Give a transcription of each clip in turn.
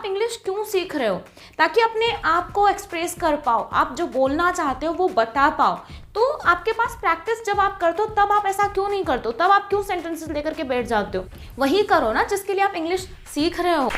आप इंग्लिश क्यों सीख रहे हो, ताकि अपने आप को एक्सप्रेस कर पाओ, आप जो बोलना चाहते हो वो बता पाओ। तो आपके पास प्रैक्टिस जब आप करते हो तब आप ऐसा क्यों नहीं करते हो, तब आप क्यों सेंटेंसेस लेकर के बैठ जाते हो। वही करो ना जिसके लिए आप इंग्लिश सीख रहे हो।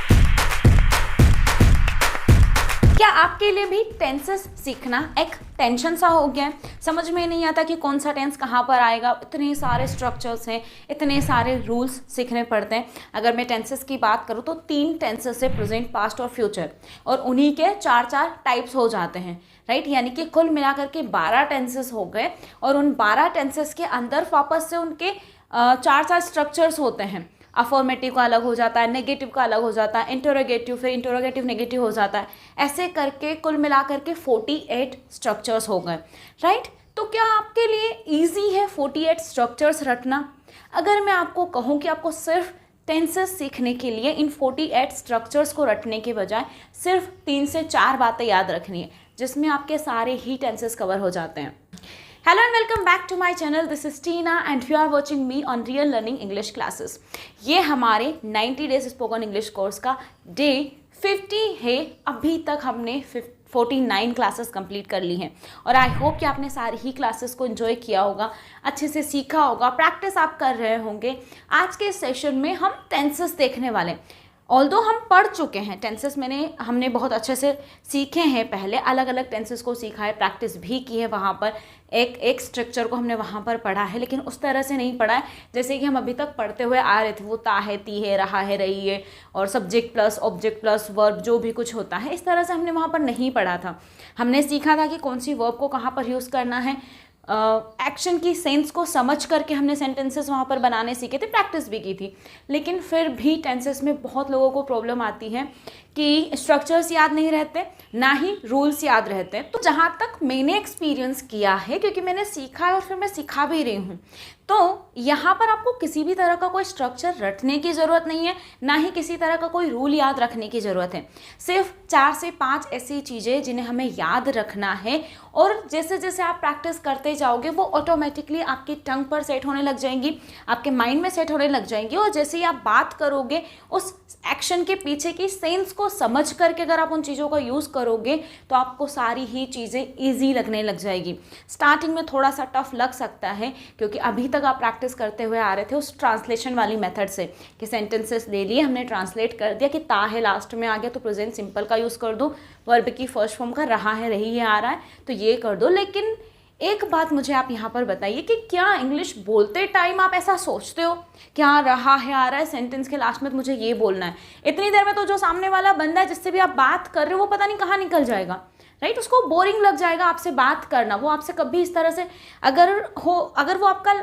क्या आपके लिए भी टेंसेस सीखना एक टेंशन सा हो गया है? समझ में नहीं आता कि कौन सा टेंस कहाँ पर आएगा, इतने सारे स्ट्रक्चर्स हैं, इतने सारे रूल्स सीखने पड़ते हैं। अगर मैं टेंसेस की बात करूँ तो 3 टेंसेस है, प्रेजेंट, पास्ट और फ्यूचर, और उन्हीं के 4 टाइप्स हो जाते हैं, राइट। यानी कि कुल मिलाकर के 12 टेंसेस हो गए, और उन 12 टेंसेस के अंदर वापस से उनके 4 स्ट्रक्चर्स होते हैं। अफर्मेटिव का अलग हो जाता है, नेगेटिव का अलग हो जाता है, इंटरोगेटिव, फिर इंटरोगेटिव नेगेटिव हो जाता है। ऐसे करके कुल मिलाकर के 48 स्ट्रक्चर्स हो गए, राइट। तो क्या आपके लिए इजी है 48 स्ट्रक्चर्स रटना? अगर मैं आपको कहूँ कि आपको सिर्फ टेंसेस सीखने के लिए इन 48 स्ट्रक्चर्स को रटने के बजाय सिर्फ 3 से 4 बातें याद रखनी है, जिसमें आपके सारे ही टेंसेस कवर हो जाते हैं। Hello and welcome back to my channel. This is Tina and you are watching me on Real Learning English Classes. ये हमारे 90 डेज स्पोकन इंग्लिश कोर्स का डे 50 है। अभी तक हमने 49 क्लासेस कंप्लीट कर ली हैं, और आई होप कि आपने सारी ही क्लासेस को एंजॉय किया होगा, अच्छे से सीखा होगा, प्रैक्टिस आप कर रहे होंगे। आज के सेशन में हम टेंसेस देखने वाले हैं। ऑल्दो हम पढ़ चुके हैं टेंसेस, हमने बहुत अच्छे से सीखे हैं, पहले अलग अलग टेंसेस को सीखा है, प्रैक्टिस भी की है, वहाँ पर एक एक स्ट्रक्चर को हमने वहाँ पर पढ़ा है, लेकिन उस तरह से नहीं पढ़ा है जैसे कि हम अभी तक पढ़ते हुए आ रहे थे। वो ता है, ती है, रहा है, रही है, और subject plus object plus verb जो भी कुछ होता है, इस तरह से हमने वहाँ पर नहीं पढ़ा था। हमने सीखा था कि कौन सी वर्ब को कहाँ पर यूज़ करना है, एक्शन की सेंस को समझ करके हमने सेंटेंसेस वहाँ पर बनाने सीखे थे, प्रैक्टिस भी की थी। लेकिन फिर भी टेंसेस में बहुत लोगों को प्रॉब्लम आती है कि स्ट्रक्चर्स याद नहीं रहते, ना ही रूल्स याद रहते। तो जहाँ तक मैंने एक्सपीरियंस किया है, क्योंकि मैंने सीखा है और फिर मैं सिखा भी रही हूँ, तो यहाँ पर आपको किसी भी तरह का कोई स्ट्रक्चर रटने की ज़रूरत नहीं है, ना ही किसी तरह का कोई रूल याद रखने की ज़रूरत है। सिर्फ 4 से 5 ऐसी चीज़ें जिन्हें हमें याद रखना है, और जैसे जैसे आप प्रैक्टिस करते जाओगे वो ऑटोमेटिकली आपकी टंग पर सेट होने लग जाएंगी, आपके माइंड में सेट होने लग जाएंगी। और जैसे ही आप बात करोगे, उस एक्शन के पीछे की सेंस को समझ करके अगर आप उन चीज़ों का यूज़ करोगे तो आपको सारी ही चीज़ें ईजी लगने लग जाएगी। स्टार्टिंग में थोड़ा सा टफ लग सकता है, क्योंकि अभी तक आप प्रैक्टिस करते हुए आ रहे थे उस ट्रांसलेशन वाली मेथड से, कि सेंटेंसेस ले लिए, हमने ट्रांसलेट कर दिया कि ता है लास्ट में आ गया तो प्रेजेंट सिंपल का यूज़ कर दो, वर्ब की फर्स्ट फॉर्म का रहा है, रही है, आ रहा है तो ये कर दो। लेकिन एक बात मुझे आप यहाँ पर बताइए कि क्या इंग्लिश बोलते टाइम आप ऐसा सोचते हो, क्या रहा है, आ रहा है, सेंटेंस के लास्ट में तो मुझे ये बोलना है। इतनी देर में तो जो सामने वाला बंदा है जिससे भी आप बात कर रहे हो वो पता नहीं कहाँ निकल जाएगा, राइट। उसको बोरिंग लग जाएगा आपसे बात करना। वो आपसे कभी इस तरह से अगर वो आपका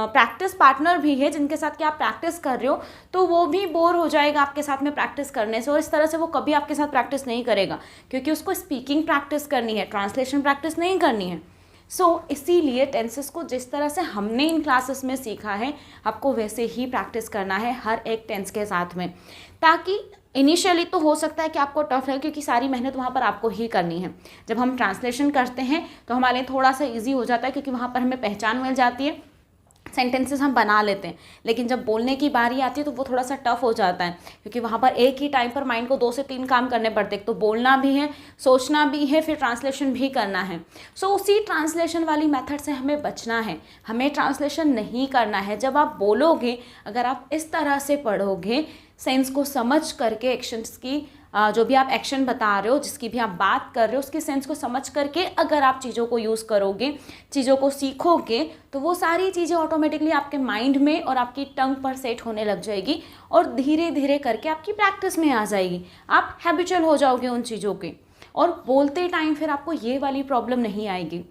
प्रैक्टिस पार्टनर भी है जिनके साथ कि आप प्रैक्टिस कर रहे हो, तो वो भी बोर हो जाएगा आपके साथ में प्रैक्टिस करने से, और इस तरह से वो कभी आपके साथ प्रैक्टिस नहीं करेगा, क्योंकि उसको स्पीकिंग प्रैक्टिस करनी है, ट्रांसलेशन प्रैक्टिस नहीं करनी है। इसीलिए टेंसेस को जिस तरह से हमने इन क्लासेस में सीखा है, आपको वैसे ही प्रैक्टिस करना है हर एक टेंस के साथ में, ताकि इनिशियली तो हो सकता है कि आपको टफ है, क्योंकि सारी मेहनत वहाँ पर आपको ही करनी है। जब हम ट्रांसलेशन करते हैं तो हमारे लिए थोड़ा सा ईजी हो जाता है, क्योंकि वहाँ पर हमें पहचान मिल जाती है, सेंटेंसेस हम बना लेते हैं। लेकिन जब बोलने की बारी आती है तो वो थोड़ा सा टफ हो जाता है, क्योंकि वहाँ पर एक ही टाइम पर माइंड को 2 से 3 काम करने पड़ते हैं। एक तो बोलना भी है, सोचना भी है, फिर ट्रांसलेशन भी करना है। उसी ट्रांसलेशन वाली मेथड से हमें बचना है, हमें ट्रांसलेशन नहीं करना है। जब आप बोलोगे, अगर आप इस तरह से पढ़ोगे, सेंस को समझ करके, एक्शंस की जो भी आप एक्शन बता रहे हो, जिसकी भी आप बात कर रहे हो, उसकी सेंस को समझ करके अगर आप चीज़ों को यूज़ करोगे, चीज़ों को सीखोगे, तो वो सारी चीज़ें ऑटोमेटिकली आपके माइंड में और आपकी टंग पर सेट होने लग जाएगी, और धीरे धीरे करके आपकी प्रैक्टिस में आ जाएगी। आप हैबिचुअल हो जाओगे उन चीज़ों के, और बोलते टाइम फिर आपको ये वाली प्रॉब्लम नहीं आएगी।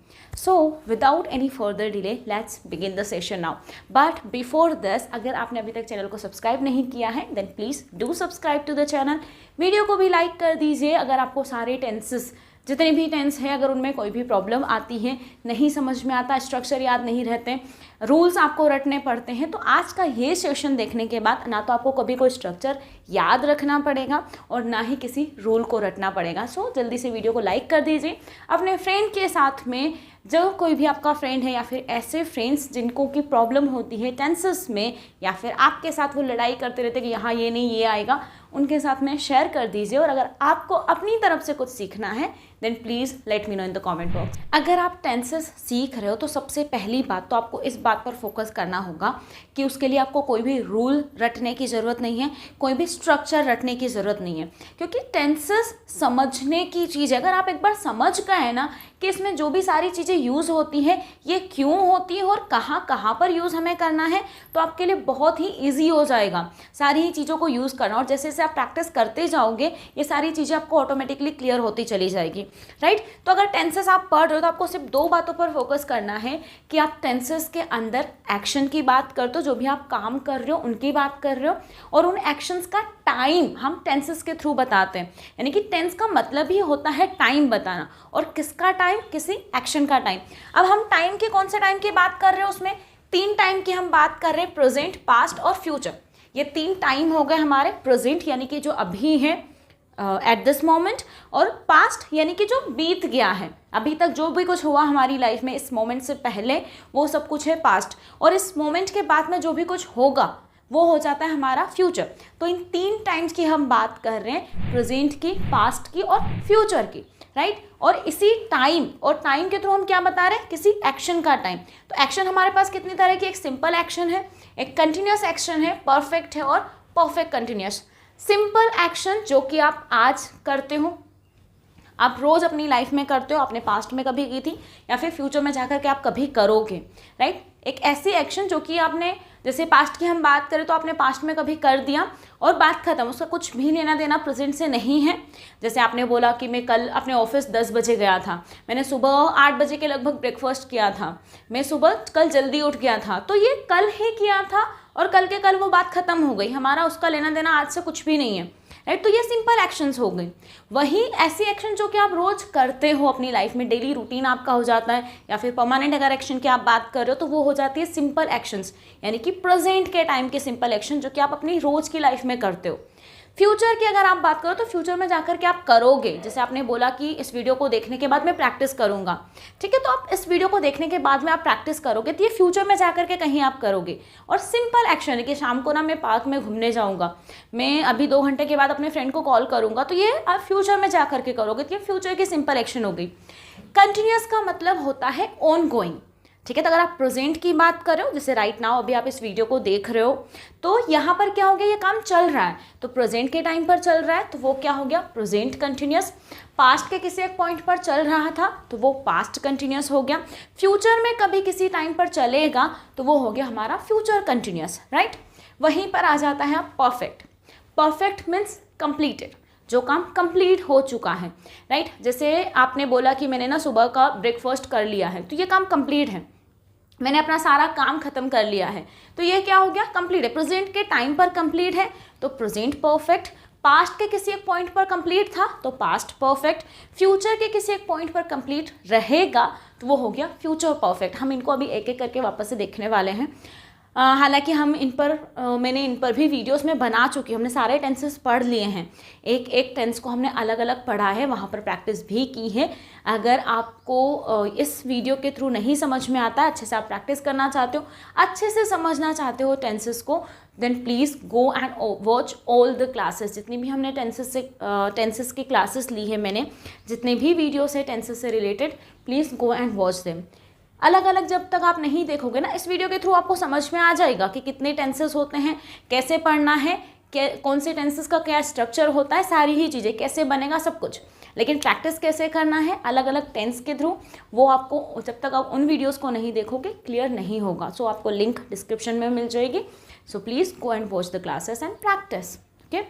Without any further delay let's begin the session now. But before this, अगर आपने अभी तक चैनल को सब्सक्राइब नहीं किया है then please do subscribe to the channel. Video को भी लाइक कर दीजिए। अगर आपको सारे टेंसेस, जितने भी टेंस है, अगर उनमें कोई भी प्रॉब्लम आती है, नहीं समझ में आता, स्ट्रक्चर याद नहीं रहते, रूल्स आपको रटने पड़ते हैं, तो आज का ये सेशन देखने के बाद ना तो आपको कभी कोई स्ट्रक्चर याद रखना पड़ेगा और ना ही किसी रूल को रटना पड़ेगा। जल्दी से वीडियो को लाइक कर दीजिए। अपने फ्रेंड के साथ में, जो कोई भी आपका फ्रेंड है या फिर ऐसे फ्रेंड्स जिनको की प्रॉब्लम होती है टेंसेस में, या फिर आपके साथ वो लड़ाई करते रहते कि यहाँ ये नहीं ये आएगा, उनके साथ में शेयर कर दीजिए। और अगर आपको अपनी तरफ से कुछ सीखना है then please let me know in the comment box. अगर आप टेंसेस सीख रहे हो तो सबसे पहली बात तो आपको इस बात पर फोकस करना होगा कि उसके लिए आपको कोई भी रूल रटने की ज़रूरत नहीं है, कोई भी स्ट्रक्चर रटने की ज़रूरत नहीं है, क्योंकि टेंसेस समझने की चीज़ है। अगर आप एक बार समझ गए ना कि इसमें जो भी सारी चीज़ें यूज़ होती हैं ये क्यों होती है और कहाँ कहाँ पर यूज़ हमें करना है, तो आपके लिए बहुत ही ईजी हो जाएगा सारी ही चीज़ों को यूज़ करना। और जैसे जैसे आप प्रैक्टिस करते जाओगे ये सारी चीज़ें आपको ऑटोमेटिकली क्लियर होती चली जाएगी, राइट। तो अगर टेंसेस आप पढ़ रहे हो तो आपको सिर्फ 2 बातों पर फोकस करना है कि आप टेंसेस के अंदर एक्शन की बात करते हो, जो भी आप काम कर रहे हो उनकी बात कर रहे हो, और उन एक्शंस का टाइम हम टेंसेस के थ्रू बताते हैं। यानी कि टेंस का मतलब ही होता है टाइम बताना, और किसका टाइम, किसी एक्शन का टाइम। अब हम टाइम के कौन से टाइम की बात कर रहे हो, उसमें 3 टाइम की हम बात कर रहे हैं, प्रेजेंट, पास्ट और फ्यूचर। ये 3 टाइम हो गए हमारे। प्रेजेंट यानी कि जो अभी है एट दिस मोमेंट, और पास्ट यानी कि जो बीत गया है, अभी तक जो भी कुछ हुआ हमारी लाइफ में इस मोमेंट से पहले वो सब कुछ है पास्ट, और इस मोमेंट के बाद में जो भी कुछ होगा वो हो जाता है हमारा फ्यूचर। तो इन 3 टाइम्स की हम बात कर रहे हैं, प्रेजेंट की, पास्ट की और फ्यूचर की, राइट। और इसी टाइम और टाइम के थ्रू हम क्या बता रहे हैं, किसी एक्शन का टाइम। तो एक्शन हमारे पास कितनी तरह की, एक सिंपल एक्शन है, एक कंटिन्यूस एक्शन है, परफेक्ट है और परफेक्ट कंटिन्यूस। सिंपल एक्शन जो कि आप आज करते हो, आप रोज़ अपनी लाइफ में करते हो, आपने पास्ट में कभी की थी या फिर फ्यूचर में जाकर के आप कभी करोगे, राइट। एक ऐसी एक्शन जो कि आपने, जैसे पास्ट की हम बात करें तो आपने पास्ट में कभी कर दिया और बात खत्म, उसका कुछ भी लेना देना प्रेजेंट से नहीं है। जैसे आपने बोला कि मैं कल अपने ऑफिस 10 बजे गया था, मैंने सुबह 8 बजे के लगभग ब्रेकफास्ट किया था, मैं सुबह कल जल्दी उठ गया था, तो ये कल ही किया था और कल के कल वो बात खत्म हो गई, हमारा उसका लेना देना आज से कुछ भी नहीं है, राइट। तो ये सिंपल एक्शंस हो गई। वही ऐसी एक्शन जो कि आप रोज करते हो अपनी लाइफ में, डेली रूटीन आपका हो जाता है, या फिर परमानेंट अगर एक्शन की आप बात कर रहे हो तो वो हो जाती है सिंपल एक्शंस, यानी कि प्रेजेंट के टाइम के सिंपल एक्शन जो कि आप अपनी रोज की लाइफ में करते हो। फ्यूचर की अगर आप बात करो तो फ्यूचर में जाकर के आप करोगे, जैसे आपने बोला कि इस वीडियो को देखने के बाद मैं प्रैक्टिस करूंगा, ठीक है, तो आप इस वीडियो को देखने के बाद में आप प्रैक्टिस करोगे, तो ये फ्यूचर में जाकर के कहीं आप करोगे। और सिंपल एक्शन है कि शाम को ना मैं पार्क में घूमने जाऊंगा, मैं अभी 2 घंटे के बाद अपने फ्रेंड को कॉल करूंगा, तो ये आप फ्यूचर में जाकर के करोगे, तो ये फ्यूचर की सिंपल एक्शन हो गई। कंटिन्यूस का मतलब होता है ऑन गोइंग, ठीक है। तो अगर आप प्रेजेंट की बात कर रहे हो, जैसे राइट नाउ अभी आप इस वीडियो को देख रहे हो, तो यहाँ पर क्या हो गया, ये काम चल रहा है, तो प्रेजेंट के टाइम पर चल रहा है, तो वो क्या हो गया, प्रेजेंट कंटिन्यूस। पास्ट के किसी एक पॉइंट पर चल रहा था तो वो पास्ट कंटिन्यूस हो गया। फ्यूचर में कभी किसी टाइम पर चलेगा तो वो हो गया हमारा फ्यूचर कंटिन्यूस, राइट। वहीं पर आ जाता है परफेक्ट। परफेक्ट मीन्स कंप्लीटेड, जो काम कंप्लीट हो चुका है, राइट। जैसे आपने बोला कि मैंने ना सुबह का ब्रेकफास्ट कर लिया है, तो ये काम कंप्लीट है, मैंने अपना सारा काम खत्म कर लिया है, तो ये क्या हो गया, कंप्लीट है। प्रेजेंट के टाइम पर कंप्लीट है तो प्रेजेंट परफेक्ट। पास्ट के किसी एक पॉइंट पर कंप्लीट था तो पास्ट परफेक्ट। फ्यूचर के किसी एक पॉइंट पर कंप्लीट रहेगा तो वो हो गया फ्यूचर परफेक्ट। हम इनको अभी एक एक करके वापस से देखने वाले हैं। हालांकि हम इन पर मैंने इन पर भी वीडियोस में बना चुकी हूँ, हमने सारे टेंसेस पढ़ लिए हैं, एक एक टेंस को हमने अलग अलग पढ़ा है, वहाँ पर प्रैक्टिस भी की है। अगर आपको इस वीडियो के थ्रू नहीं समझ में आता, अच्छे से आप प्रैक्टिस करना चाहते हो, अच्छे से समझना चाहते हो टेंसेस को, then please go and watch all the classes. जितनी भी हमने टेंसेस की क्लासेस ली है, मैंने जितने भी वीडियोस है टेंसेस से related, please go and watch them. अलग अलग जब तक आप नहीं देखोगे ना, इस वीडियो के थ्रू आपको समझ में आ जाएगा कि कितने टेंसेस होते हैं, कैसे पढ़ना है, कौन से टेंसेस का क्या स्ट्रक्चर होता है, सारी ही चीज़ें कैसे बनेगा, सब कुछ। लेकिन प्रैक्टिस कैसे करना है अलग अलग टेंस के थ्रू, वो आपको जब तक आप उन वीडियोस को नहीं देखोगे क्लियर नहीं होगा। सो आपको लिंक डिस्क्रिप्शन में मिल जाएगी। So please go and watch the classes and practice, okay.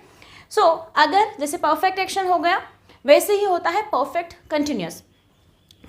So अगर जैसे परफेक्ट एक्शन हो गया, वैसे ही होता है परफेक्ट कंटिन्यूस।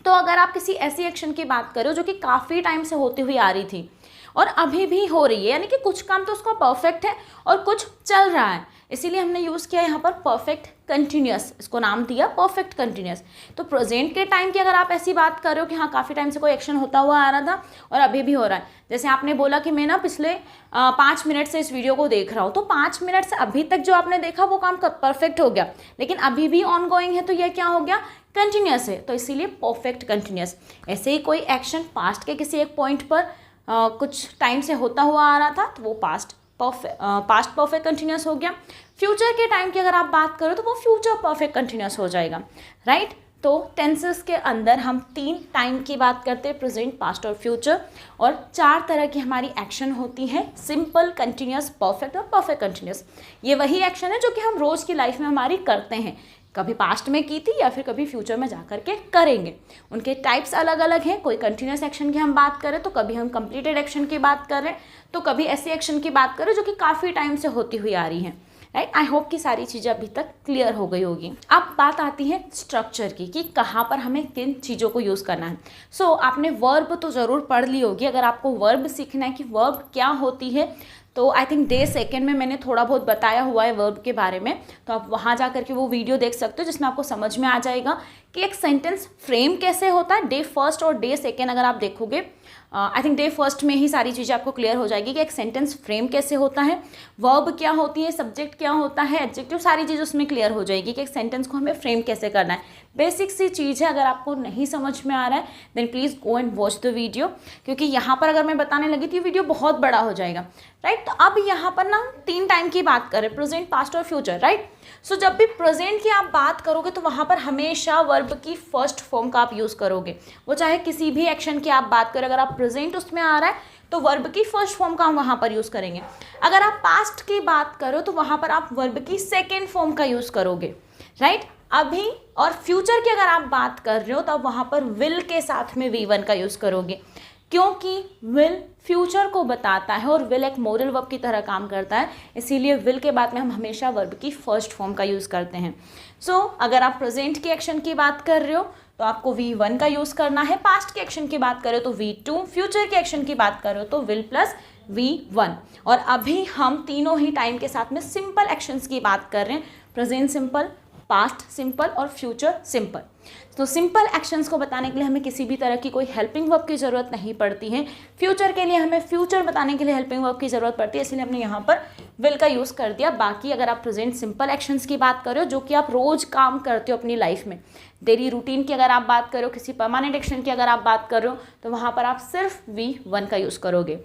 तो अगर आप किसी ऐसी एक्शन की बात करो जो कि काफ़ी टाइम से होती हुई आ रही थी और अभी भी हो रही है, यानी कि कुछ काम तो उसका परफेक्ट है और कुछ चल रहा है, इसीलिए हमने यूज़ किया यहाँ पर परफेक्ट कंटिन्यूस, इसको नाम दिया परफेक्ट कंटिन्यूस। तो प्रेजेंट के टाइम की अगर आप ऐसी बात कर रहे हो कि हाँ काफ़ी टाइम से कोई एक्शन होता हुआ आ रहा था और अभी भी हो रहा है, जैसे आपने बोला कि मैं ना पिछले 5 मिनट से इस वीडियो को देख रहा हूँ, तो 5 मिनट से अभी तक जो आपने देखा वो काम परफेक्ट हो गया, लेकिन अभी भी ऑन गोइंग है, तो यह क्या हो गया, कंटिन्यूस है, तो इसीलिए परफेक्ट कंटिन्यूस। ऐसे ही कोई एक्शन पास्ट के किसी एक पॉइंट पर कुछ टाइम से होता हुआ आ रहा था तो वो पास्ट परफेक्ट कंटिन्यूस हो गया। फ्यूचर के टाइम की अगर आप बात करो तो वो फ्यूचर परफेक्ट कंटिन्यूस हो जाएगा, राइट। तो टेंसेस के अंदर हम 3 टाइम की बात करते हैं, प्रेजेंट, पास्ट और फ्यूचर, और 4 तरह की हमारी एक्शन होती है, सिंपल, कंटिन्यूस, परफेक्ट और परफेक्ट कंटिन्यूस। ये वही एक्शन है जो कि हम रोज़ की लाइफ में हमारी करते हैं, कभी पास्ट में की थी या फिर कभी फ्यूचर में जा कर के करेंगे। उनके टाइप्स अलग अलग हैं, कोई कंटिन्यूस एक्शन की हम बात करें तो कभी हम कंप्लीटेड एक्शन की बात करें, तो कभी ऐसे एक्शन की बात करें जो कि काफ़ी टाइम से होती हुई आ रही हैं, राइट। आई होप कि सारी चीज़ें अभी तक क्लियर हो गई होगी। अब बात आती है स्ट्रक्चर की कि कहाँ पर हमें किन चीज़ों को यूज़ करना है। सो आपने वर्ब तो ज़रूर पढ़ ली होगी। अगर आपको वर्ब सीखना है कि वर्ब क्या होती है, तो आई थिंक डे 2 में मैंने थोड़ा बहुत बताया हुआ है वर्ब के बारे में, तो आप वहाँ जा करके वो वीडियो देख सकते हो जिसमें आपको समझ में आ जाएगा कि एक सेंटेंस फ्रेम कैसे होता है। डे 1 और डे 2 अगर आप देखोगे, आई थिंक डे 1 में ही सारी चीज़ें आपको क्लियर हो जाएगी कि एक सेंटेंस फ्रेम कैसे होता है, वर्ब क्या होती है, सब्जेक्ट क्या होता है, एडजेक्टिव, सारी चीज़ उसमें क्लियर हो जाएगी कि एक सेंटेंस को हमें फ्रेम कैसे करना है। बेसिक सी चीज़ है, अगर आपको नहीं समझ में आ रहा है then please go and watch the video, क्योंकि यहाँ पर अगर मैं बताने लगी तो ये वीडियो बहुत बड़ा हो जाएगा, राइट। तो अब यहाँ पर ना 3 टाइम की बात करें, प्रेजेंट, पास्ट और फ्यूचर, राइट। सो जब भी प्रेजेंट की आप बात करोगे तो वहाँ पर हमेशा वर्ब की फर्स्ट फॉर्म का आप यूज़ करोगे, वो चाहे किसी भी एक्शन की आप बात करें, अगर आप प्रेजेंट उसमें आ रहा है तो वर्ब की फर्स्ट फॉर्म का हम वहाँ पर यूज़ करेंगे। अगर आप पास्ट की बात करो तो वहाँ पर आप वर्ब की सेकेंड फॉर्म का यूज़ करोगे, राइट। अभी और फ्यूचर की अगर आप बात कर रहे हो तो आप वहाँ पर विल के साथ में V1 का यूज़ करोगे, क्योंकि विल फ्यूचर को बताता है और विल एक मोरल वर्ब की तरह काम करता है, इसीलिए विल के बाद में हम हमेशा वर्ब की फर्स्ट फॉर्म का यूज़ करते हैं। सो अगर आप प्रेजेंट की एक्शन की बात कर रहे हो तो आपको V1 का यूज़ करना है, पास्ट की एक्शन की बात करो तो V2, फ्यूचर की एक्शन की बात करो तो विल प्लस V1। और अभी हम तीनों ही टाइम के साथ में सिंपल एक्शंस की बात कर रहे हैं, प्रेजेंट सिंपल, पास्ट सिंपल और फ्यूचर सिंपल। तो सिंपल एक्शंस को बताने के लिए हमें किसी भी तरह की कोई हेल्पिंग वर्ब की ज़रूरत नहीं पड़ती है। फ्यूचर के लिए हमें फ्यूचर बताने के लिए हेल्पिंग वर्ब की ज़रूरत पड़ती है, इसलिए हमने यहाँ पर विल का यूज़ कर दिया। बाकी अगर आप प्रेजेंट सिंपल एक्शंस की बात करो जो कि आप रोज़ काम करते हो अपनी लाइफ में, डेली रूटीन की अगर आप बात करो, किसी परमानेंट एक्शन की अगर आप बात करो तो वहाँ पर आप सिर्फ V1 का यूज़ करोगे।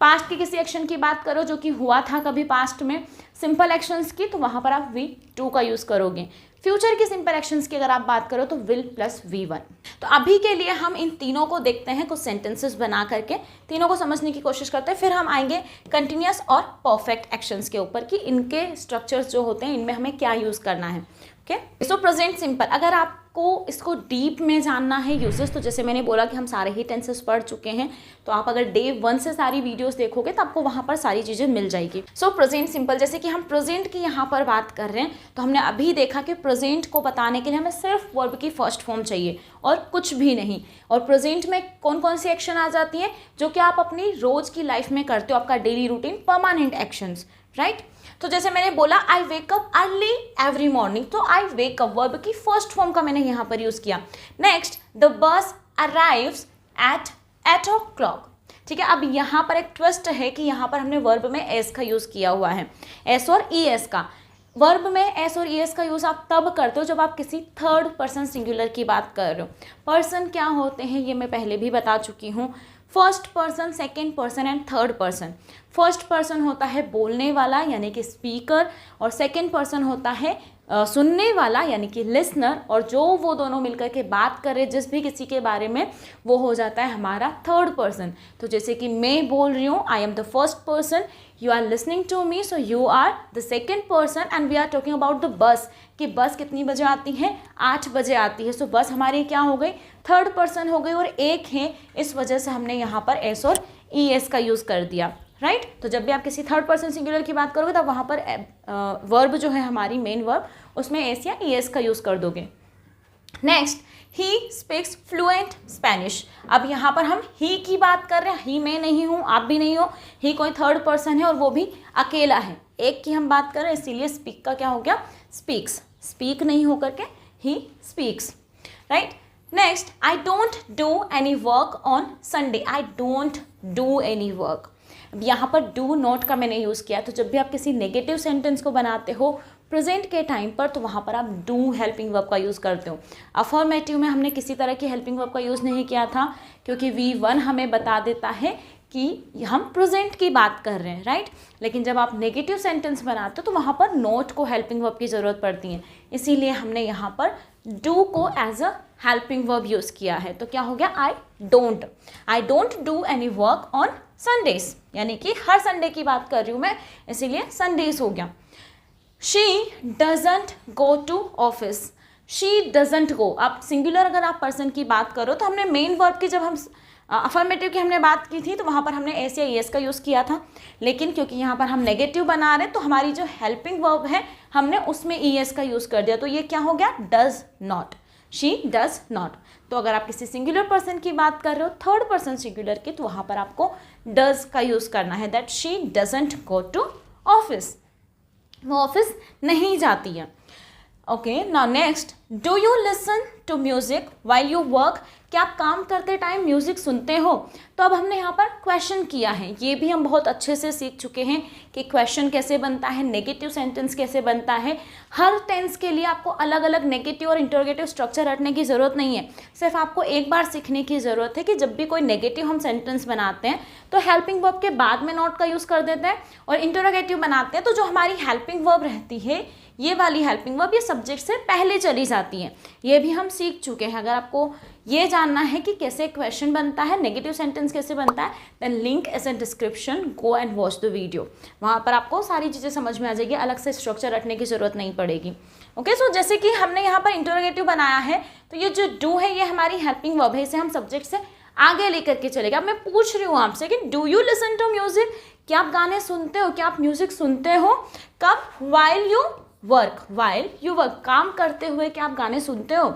पास्ट की किसी एक्शन की बात करो जो कि हुआ था कभी पास्ट में, सिंपल एक्शंस की, तो वहाँ पर आप V2 का यूज़ करोगे। फ्यूचर की सिंपल एक्शंस की अगर आप बात करो तो विल प्लस V1। तो अभी के लिए हम इन तीनों को देखते हैं, कुछ सेंटेंसेस बना करके तीनों को समझने की कोशिश करते हैं, फिर हम आएंगे कंटिन्यूस और परफेक्ट एक्शंस के ऊपर कि इनके स्ट्रक्चर्स जो होते हैं इनमें हमें क्या यूज़ करना है। ओके, सो प्रेजेंट सिंपल, अगर आपको इसको डीप में जानना है यूजेस, तो जैसे मैंने बोला कि हम सारे ही टेंसेस पढ़ चुके हैं, तो आप अगर डे 1 से सारी वीडियोस देखोगे तो आपको वहाँ पर सारी चीज़ें मिल जाएगी। सो प्रेजेंट सिंपल, जैसे कि हम प्रेजेंट की यहाँ पर बात कर रहे हैं तो हमने अभी देखा कि प्रेजेंट को बताने के लिए हमें सिर्फ वर्ब की फर्स्ट फॉर्म चाहिए और कुछ भी नहीं। और प्रेजेंट में कौन कौन सी एक्शन आ जाती है जो कि आप अपनी रोज़ की लाइफ में करते हो, आपका daily routine, permanent actions, right. तो जैसे मैंने बोला I wake up early every morning, तो आई वेक अप वर्ब की फर्स्ट फॉर्म का मैंने यहाँ पर यूज़ किया। Next, the bus arrives at 8 o'clock, ठीक है। अब यहाँ पर एक ट्विस्ट है कि यहाँ पर हमने वर्ब में एस का यूज़ किया हुआ है, एस और ई एस का। वर्ब में एस और ई एस का यूज़ आप तब करते हो जब आप किसी थर्ड पर्सन सिंगुलर की बात कर रहे हो। पर्सन क्या होते हैं ये मैं पहले भी बता चुकी हूँ, first person, second person and third person. First person होता है बोलने वाला यानी कि स्पीकर, और सेकेंड पर्सन होता है सुनने वाला यानी कि लिसनर, और जो वो दोनों मिलकर के बात करे जिस भी किसी के बारे में, वो हो जाता है हमारा थर्ड पर्सन। तो जैसे कि मैं बोल रही हूँ, I am the first person, you are listening to me, so you are the second person, and we are talking about the bus, कि बस कितनी बजे आती है, 8 बजे आती है। सो बस हमारी क्या हो गई, थर्ड पर्सन हो गई, और एक है, इस वजह से हमने यहाँ पर एस और ई एस का यूज़ कर दिया, राइट। तो जब भी आप किसी थर्ड पर्सन सिंगुलर की बात करोगे तब वहाँ पर वर्ब जो है हमारी मेन वर्ब, उसमें एस या ई एस का यूज़ कर दोगे। Next, he speaks fluent Spanish. अब यहाँ पर हम ही की बात कर रहे हैं, ही मैं नहीं हूँ, आप भी नहीं हो, ही कोई थर्ड पर्सन है और वो भी अकेला है, एक की हम बात कर रहे हैं, इसीलिए स्पीक का क्या हो गया, स्पीक्स, स्पीक नहीं होकर के he speaks, right. Next, I don't do any work on Sunday, I don't do any work. अब यहाँ पर डू नॉट का मैंने यूज़ किया, तो जब भी आप किसी नेगेटिव सेंटेंस को बनाते हो प्रेजेंट के टाइम पर, तो वहाँ पर आप डू हेल्पिंग वर्ब का यूज़ करते हो। अफर्मेटिव में हमने किसी तरह की हेल्पिंग वर्ब का यूज़ नहीं किया था, क्योंकि V1 हमें बता देता है कि हम प्रेजेंट की बात कर रहे हैं, राइट। लेकिन जब आप नेगेटिव सेंटेंस बनाते हो तो वहाँ पर नॉट को हेल्पिंग वर्ब की ज़रूरत पड़ती है, इसीलिए हमने यहाँ पर डू को as a helping verb use किया है। तो क्या हो गया, I don't do any work on Sundays, यानी कि हर संडे की बात कर रही हूँ मैं, इसीलिए संडेज हो गया। She doesn't go to office, she doesn't go, आप सिंगुलर अगर आप पर्सन की बात करो तो हमने मेन वर्ब की, जब हम अफर्मेटिव की हमने बात की थी तो वहाँ पर हमने एस या एस का यूज़ किया था, लेकिन क्योंकि यहाँ पर हम नेगेटिव बना रहे हैं तो हमारी जो हेल्पिंग वर्ब है हमने उसमें ई एस का यूज़ कर दिया, तो ये क्या हो गया, does not, she does not. तो अगर आप किसी सिंगुलर पर्सन की बात कर रहे हो, थर्ड पर्सन सिंगुलर की, तो वहाँ पर आपको डज का यूज़ करना है, that she doesn't go to office, वो ऑफिस नहीं जाती है। Okay, now next, do you listen to music while you work, क्या आप काम करते टाइम म्यूजिक सुनते हो। तो अब हमने यहाँ पर क्वेश्चन किया है, ये भी हम बहुत अच्छे से सीख चुके हैं कि क्वेश्चन कैसे बनता है, नेगेटिव सेंटेंस कैसे बनता है। हर टेंस के लिए आपको अलग अलग नेगेटिव और इंटरोगेटिव स्ट्रक्चर रटने की ज़रूरत नहीं है, सिर्फ आपको एक बार सीखने की ज़रूरत है कि जब भी कोई नेगेटिव हम सेंटेंस बनाते हैं तो हेल्पिंग वर्ब के बाद में नॉट का यूज़ कर देते हैं, और इंटरोगेटिव बनाते हैं तो जो हमारी हेल्पिंग वर्ब रहती है, ये वाली हेल्पिंग वर्ब, ये सब्जेक्ट से पहले चली जाती है। ये भी हम सीख चुके हैं। अगर आपको ये जानना है कि कैसे क्वेश्चन बनता है, नेगेटिव सेंटेंस कैसे बनता है, then link as a description, go and watch the video, वहाँ पर आपको सारी चीज़ें समझ में आ जाएगी, अलग से स्ट्रक्चर रटने की ज़रूरत नहीं पड़ेगी। ओके, सो जैसे कि हमने यहाँ पर इंटरोगेटिव बनाया है, तो ये जो डू है ये हमारी हेल्पिंग वर्ब है, इसे हम सब्जेक्ट से आगे लेकर के चलेगा। मैं पूछ रही हूँ आपसे कि do you listen to music, क्या आप गाने सुनते हो, क्या आप म्यूजिक सुनते हो, कब, while you work, while you work, काम करते हुए क्या आप गाने सुनते हो।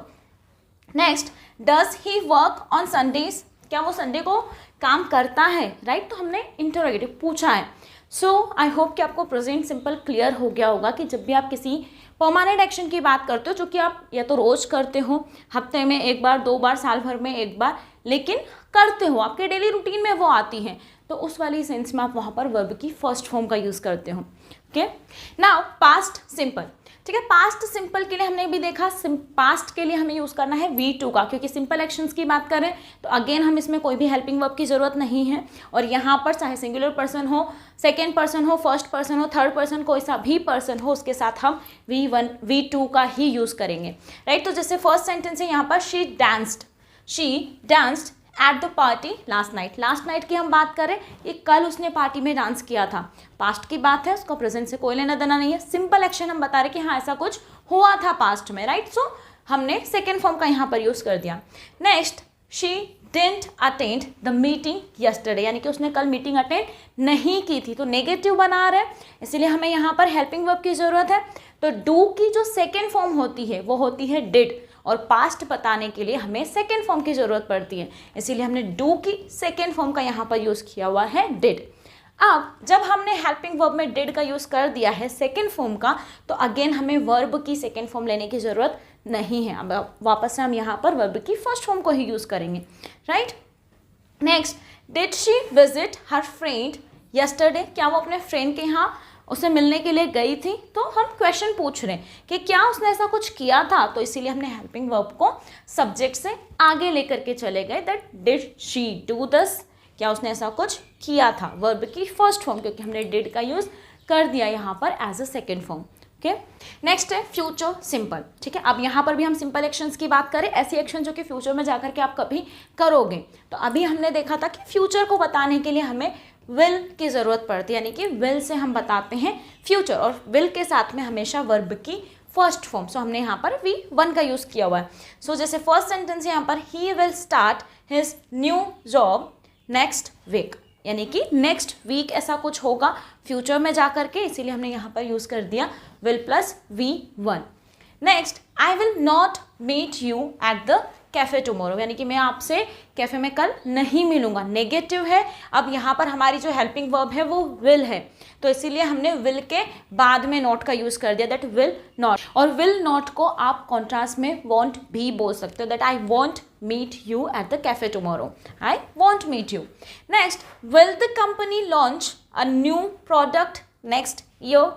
Next, does he work on Sundays, क्या वो संडे को काम करता है, राइट। तो हमने इंटरोगेटिव पूछा है। सो आई होप कि आपको प्रेजेंट सिंपल क्लियर हो गया होगा कि जब भी आप किसी परमानेंट एक्शन की बात करते हो, जो कि आप या तो रोज़ करते हो, हफ्ते में एक बार, 2 बार, साल भर में एक बार, लेकिन करते हो, आपके डेली रूटीन में वो आती हैं, तो उस वाली सेंस में आप वहाँ पर वर्ब की फर्स्ट फॉर्म का यूज़ करते हो। ओके, नाउ पास्ट सिंपल, ठीक है। पास्ट सिंपल के लिए हमने भी देखा, पास्ट के लिए हमें यूज़ करना है V2 का, क्योंकि सिंपल एक्शंस की बात करें तो अगेन हम इसमें कोई भी हेल्पिंग वर्ब की ज़रूरत नहीं है, और यहाँ पर चाहे सिंगुलर पर्सन हो, सेकेंड पर्सन हो, फर्स्ट पर्सन हो, थर्ड पर्सन, कोई सा भी पर्सन हो, उसके साथ हम V1 V2 का ही यूज़ करेंगे, राइट। तो जैसे फर्स्ट सेंटेंस है यहाँ पर, she danced at the party last night की हम बात करें, ये कल उसने पार्टी में डांस किया था, पास्ट की बात है, उसका प्रेजेंट से कोई लेना देना नहीं है, सिंपल एक्शन हम बता रहे कि हाँ ऐसा कुछ हुआ था पास्ट में, राइट। सो हमने सेकेंड फॉर्म का यहाँ पर यूज़ कर दिया। Next, she didn't attend the meeting yesterday, यानी कि उसने कल मीटिंग अटेंड नहीं की थी, तो नेगेटिव बना रहे हैं, इसीलिए हमें यहाँ पर हेल्पिंग वर्ब की ज़रूरत है। तो डू की जो सेकेंड फॉर्म होती है वो होती है डिड, और पास्ट बताने के लिए हमें सेकेंड फॉर्म की ज़रूरत पड़ती है, इसीलिए हमने डू की सेकेंड फॉर्म का यहाँ पर यूज़ किया हुआ है डिड। अब जब हमने हेल्पिंग वर्ब में डिड का यूज़ कर दिया है सेकेंड फॉर्म का, तो अगेन हमें वर्ब की सेकेंड फॉर्म लेने की ज़रूरत नहीं है, अब वापस से हम यहाँ पर वर्ब की फर्स्ट फॉर्म को ही यूज़ करेंगे, right. Next, did she visit her friend yesterday, क्या वो अपने फ्रेंड के यहाँ उसे मिलने के लिए गई थी। तो हम क्वेश्चन पूछ रहे हैं कि क्या उसने ऐसा कुछ किया था, तो इसीलिए हमने हेल्पिंग वर्ब को सब्जेक्ट से आगे लेकर के चले गए, that did she do this, क्या उसने ऐसा कुछ किया था, वर्ब की फर्स्ट फॉर्म, क्योंकि हमने डिड का यूज़ कर दिया यहाँ पर as a second form. Okay, next है फ्यूचर सिंपल, ठीक है। अब यहाँ पर भी हम सिंपल एक्शंस की बात करें, ऐसी एक्शन जो कि फ्यूचर में जाकर के आप कभी करोगे। तो अभी हमने देखा था कि फ्यूचर को बताने के लिए हमें विल की ज़रूरत पड़ती है, यानी कि विल से हम बताते हैं फ्यूचर, और विल के साथ में हमेशा वर्ब की फर्स्ट फॉर्म। सो हमने यहाँ पर V1 का यूज़ किया हुआ है। सो जैसे फर्स्ट सेंटेंस है यहाँ पर, he will start his new job next week, यानी कि नेक्स्ट वीक ऐसा कुछ होगा फ्यूचर में जा कर के, इसीलिए हमने यहाँ पर यूज़ कर दिया will plus V1। Next, I will not meet you at the cafe tomorrow, यानी कि मैं आपसे कैफ़े में कल नहीं मिलूंगा, नेगेटिव है। अब यहाँ पर हमारी जो हेल्पिंग वर्ब है वो विल है, तो इसीलिए हमने विल के बाद में नॉट का यूज़ कर दिया, दैट विल नॉट। और विल नॉट को आप कॉन्ट्रास्ट में वॉन्ट भी बोल सकते हो, that I won't meet you at the cafe tomorrow, I won't meet you. Next, will the company launch a new product next year,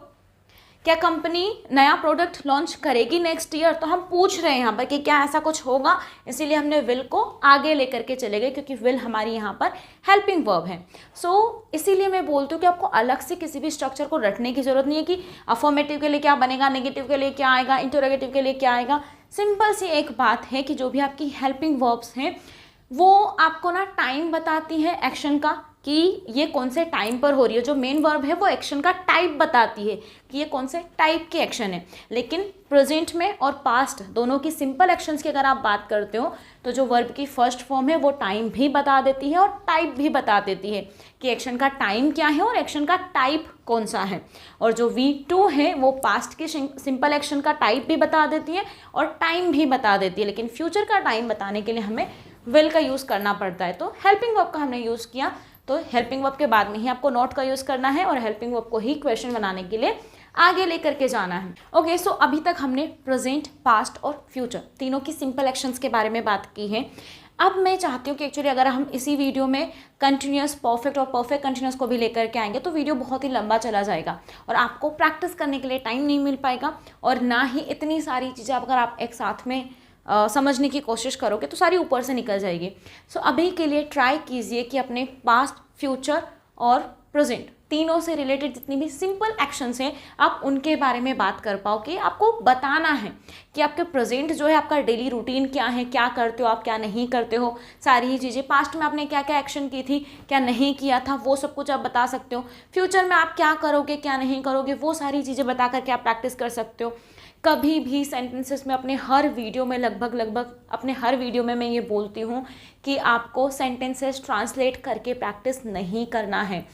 क्या कंपनी नया प्रोडक्ट लॉन्च करेगी नेक्स्ट ईयर, तो हम पूछ रहे हैं यहाँ पर कि क्या ऐसा कुछ होगा, इसीलिए हमने विल को आगे लेकर के चले गए, क्योंकि विल हमारी यहाँ पर हेल्पिंग वर्ब है। सो इसीलिए मैं बोलती हूँ कि आपको अलग से किसी भी स्ट्रक्चर को रटने की जरूरत नहीं है कि अफर्मेटिव के लिए क्या बनेगा, नेगेटिव के लिए क्या आएगा, इंटरोगेटिव के लिए क्या आएगा। सिंपल सी एक बात है कि जो भी आपकी हेल्पिंग वर्ब्स हैं वो आपको ना टाइम बताती है एक्शन का, कि ये कौन से टाइम पर हो रही है। जो मेन वर्ब है वो एक्शन का टाइप बताती है कि ये कौन से टाइप की एक्शन है। लेकिन प्रेजेंट में और पास्ट दोनों की सिंपल एक्शंस की अगर आप बात करते हो तो जो वर्ब की फर्स्ट फॉर्म है वो टाइम भी बता देती है और टाइप भी बता देती है कि एक्शन का टाइम क्या है और एक्शन का टाइप कौन सा है। और जो V2 है वो पास्ट की सिंपल एक्शन का टाइप भी बता देती है और टाइम भी बता देती है। लेकिन फ्यूचर का टाइम बताने के लिए हमें विल का यूज़ करना पड़ता है। तो हेल्पिंग वर्ब का हमने यूज़ किया, तो हेल्पिंग वर्ब के बाद में ही आपको नॉट का यूज़ करना है और हेल्पिंग वर्ब को ही क्वेश्चन बनाने के लिए आगे लेकर के जाना है। ओके, सो अभी तक हमने प्रेजेंट, पास्ट और फ्यूचर तीनों की सिंपल एक्शंस के बारे में बात की है। अब मैं चाहती हूँ कि एक्चुअली अगर हम इसी वीडियो में कंटिन्यूअस परफेक्ट और परफेक्ट कंटिन्यूअस को भी लेकर के आएंगे तो वीडियो बहुत ही लंबा चला जाएगा और आपको प्रैक्टिस करने के लिए टाइम नहीं मिल पाएगा, और ना ही इतनी सारी चीज़ें अगर आप एक साथ में समझने की कोशिश करोगे तो सारी ऊपर से निकल जाएगी। सो अभी के लिए ट्राई कीजिए कि अपने पास्ट, फ्यूचर और प्रेजेंट तीनों से रिलेटेड जितनी भी सिंपल एक्शंस हैं आप उनके बारे में बात कर पाओ, कि आपको बताना है कि आपके प्रेजेंट जो है आपका डेली रूटीन क्या है, क्या करते हो आप, क्या नहीं करते हो, सारी ही चीज़ें। पास्ट में आपने क्या क्या एक्शन की थी, क्या नहीं किया था, वो सब कुछ आप बता सकते हो। फ्यूचर में आप क्या करोगे, क्या नहीं करोगे, वो सारी चीज़ें बता करके आप प्रैक्टिस कर सकते हो। कभी भी सेंटेंसेस में अपने हर वीडियो में लगभग अपने हर वीडियो में मैं ये बोलती हूँ कि आपको सेंटेंसेस ट्रांसलेट करके प्रैक्टिस नहीं करना है।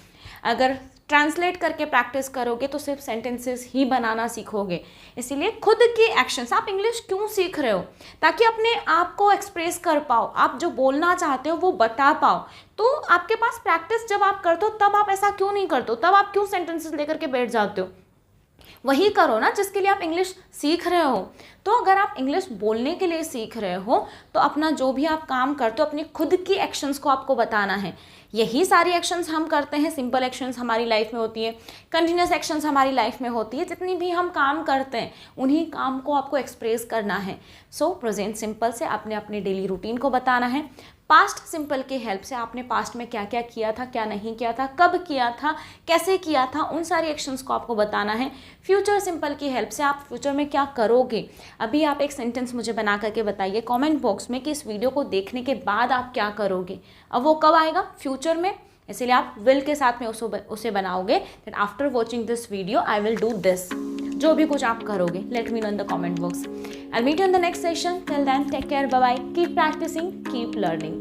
अगर ट्रांसलेट करके प्रैक्टिस करोगे तो सिर्फ सेंटेंसेस ही बनाना सीखोगे। इसीलिए खुद के एक्शंस, आप इंग्लिश क्यों सीख रहे हो, ताकि अपने आप को एक्सप्रेस कर पाओ, आप जो बोलना चाहते हो वो बता पाओ। तो आपके पास प्रैक्टिस जब आप करते हो तब आप ऐसा क्यों नहीं करते हो, तब आप क्यों सेंटेंसेस लेकर के बैठ जाते हो। वही करो ना जिसके लिए आप इंग्लिश सीख रहे हो। तो अगर आप इंग्लिश बोलने के लिए सीख रहे हो तो अपना जो भी आप काम करते हो अपनी खुद की एक्शंस को आपको बताना है। यही सारी एक्शंस हम करते हैं, सिंपल एक्शंस हमारी लाइफ में होती है, कंटिन्यूस एक्शंस हमारी लाइफ में होती है। जितनी भी हम काम करते हैं उन्हीं काम को आपको एक्सप्रेस करना है। सो प्रेजेंट सिंपल से आपने अपने डेली रूटीन को बताना है। पास्ट सिंपल की हेल्प से आपने पास्ट में क्या क्या किया था, क्या नहीं किया था, कब किया था, कैसे किया था, उन सारी एक्शंस को आपको बताना है। फ्यूचर सिंपल की हेल्प से आप फ्यूचर में क्या करोगे। अभी आप एक सेंटेंस मुझे बना करके बताइए कमेंट बॉक्स में कि इस वीडियो को देखने के बाद आप क्या करोगे। अब वो कब आएगा, फ्यूचर में, इसलिए आप विल के साथ में उसे बनाओगे that after watching this video I will do this. जो भी कुछ आप करोगे late me know in the comment box. I'll meet you in the next session. Till then, take care. Bye bye. Keep practicing. Keep learning.